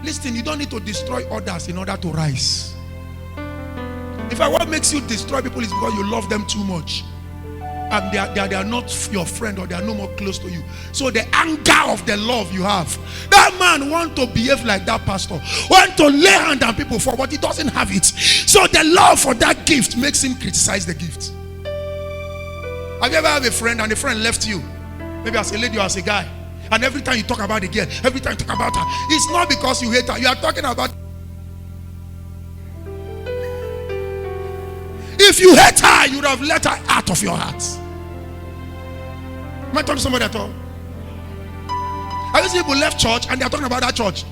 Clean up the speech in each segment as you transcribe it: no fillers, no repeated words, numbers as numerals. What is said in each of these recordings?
Listen, you don't need to destroy others in order to rise. In fact, what makes you destroy people is because you love them too much. And they are not your friend, or they are no more close to you. So the anger of the love you have, that man want to behave like that pastor, want to lay hand on people for, but he doesn't have it. So the love for that gift makes him criticize the gift. Have you ever had a friend and the friend left you, maybe as a lady or as a guy, and every time you talk about the girl, every time you talk about her, it's not because you hate her, you are talking about. If you hate her, you would have let her out of your heart. Am I talking to somebody at all? Have you seen people left church and they are talking about that church?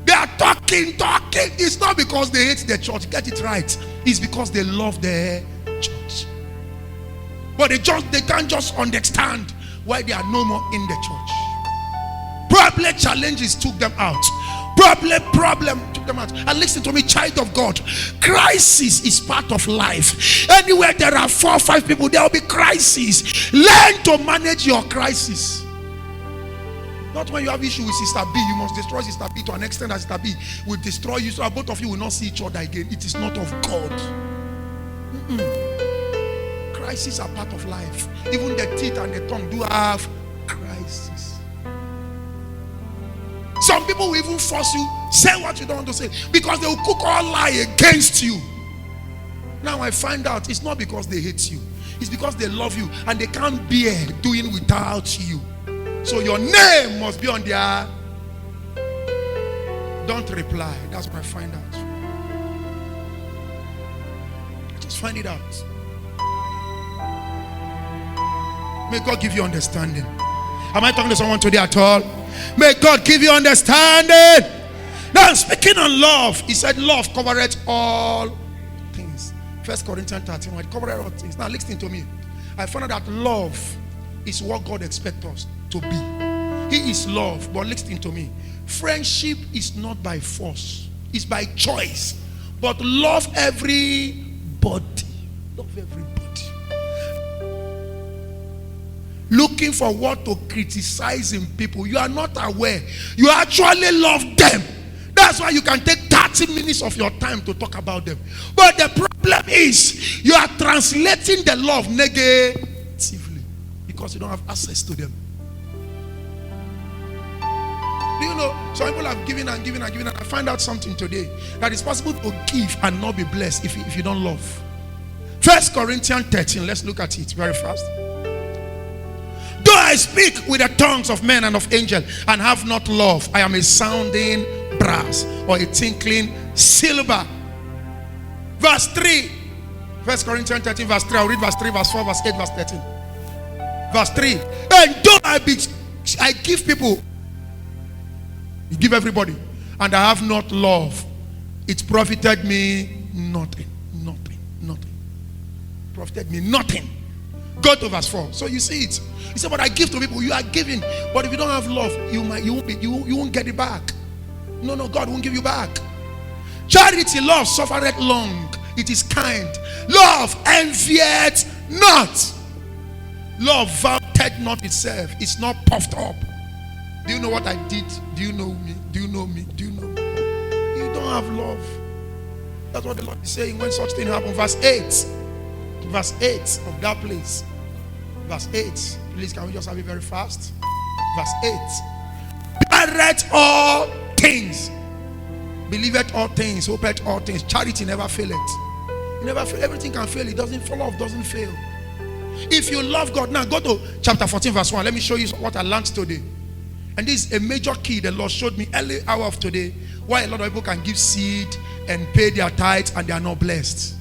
They are talking. It's not because they hate the church. Get it right. It's because they love the church. But they can't just understand why they are no more in the church. Probably challenges took them out. Problem took them out. And listen to me, child of God, crisis is part of life. Anywhere there are 4 or 5 people, there will be crisis. Learn to manage your crisis. Not when you have issue with Sister B, you must destroy Sister B to an extent that Sister B will destroy you, so that both of you will not see each other again. It is not of God. Crises are part of life. Even the teeth and the tongue do have crisis. Some people will even force you, say what you don't want to say, because they will cook all lie against you. Now I find out it's not because they hate you. It's because they love you and they can't bear doing without you. So your name must be on their... Don't reply. That's what I find out. Just find it out. May God give you understanding. Am I talking to someone today at all? May God give you understanding. Now, speaking on love, he said, love covereth all things. 1 Corinthians 13, it covereth all things. Now, listen to me. I found out that love is what God expects us to be. He is love, but listen to me. Friendship is not by force, it's by choice. But love everybody. Love everybody. Looking for what to criticize in people. You are not aware. You actually love them. That's why you can take 30 minutes of your time to talk about them. But the problem is, you are translating the love negatively because you don't have access to them. Do you know, some people have given and given and given, and I find out something today, that it's possible to give and not be blessed if you don't love. 1 Corinthians 13, let's look at it very fast. Though I speak with the tongues of men and of angels and have not love, I am a sounding brass or a tinkling silver. Verse 3. 1 Corinthians 13 verse 3. I'll read verse 3, verse 4, verse 8, verse 13. Verse 3. And though I give people, you give everybody, and I have not love, it profited me nothing. Profited me nothing. Go to verse 4. So you see it. He said, but I give to people. You are giving. But if you don't have love, you won't get it back. No, God won't give you back. Charity, love, suffereth long. It is kind. Love envieth not. Love vaunteth not itself. It's not puffed up. Do you know what I did? Do you know me? Do you know me? Do you know me? You don't have love. That's what the Lord is saying when such thing happens. Verse 8. Verse 8 of that place. Verse 8. Please, can we just have it very fast? Verse 8. Beareth all things. Believeth all things. Hopeth all things. Charity never faileth. It never fail. Everything can fail. It doesn't fall off. Doesn't fail. If you love God. Now go to chapter 14 verse 1. Let me show you what I learned today. And this is a major key the Lord showed me early hour of today. Why a lot of people can give seed and pay their tithes and they are not blessed.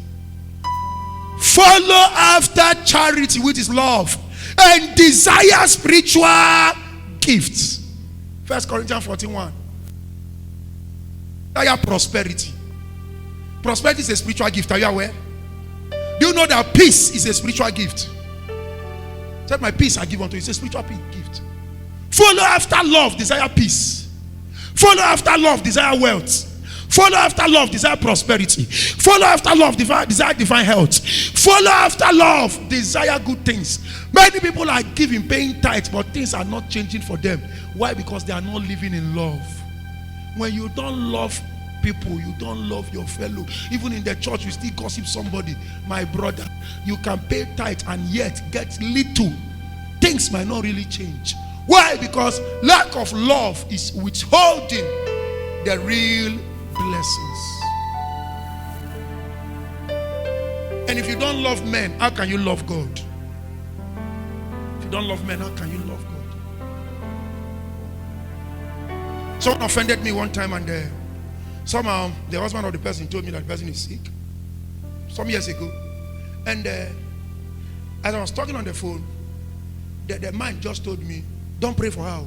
Follow after charity, which is love, and desire spiritual gifts. 1 Corinthians 14:1. Desire prosperity. Prosperity is a spiritual gift. Are you aware? Do you know that peace is a spiritual gift? Said, my peace I give unto you. It's a spiritual gift. Follow after love, desire peace. Follow after love, desire wealth. Follow after love, desire prosperity. Follow after love, desire divine health. Follow after love, desire good things. Many people are giving, paying tithes, but things are not changing for them. Why? Because they are not living in love. When you don't love people, you don't love your fellow. Even in the church, you still gossip somebody. My brother, you can pay tithe and yet get little. Things might not really change. Why? Because lack of love is withholding the real blessings. And if you don't love men, how can you love God? If you don't love men, how can you love God? Someone offended me one time, and somehow the husband of the person told me that the person is sick some years ago. And as I was talking on the phone, the man just told me, don't pray for her.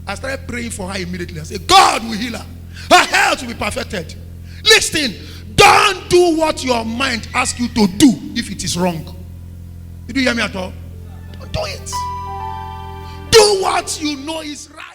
I started praying for her immediately. I said, God will heal her. Her health will be perfected. Listen, don't do what your mind asks you to do if it is wrong. Did you hear me at all? Don't do it. Do what you know is right.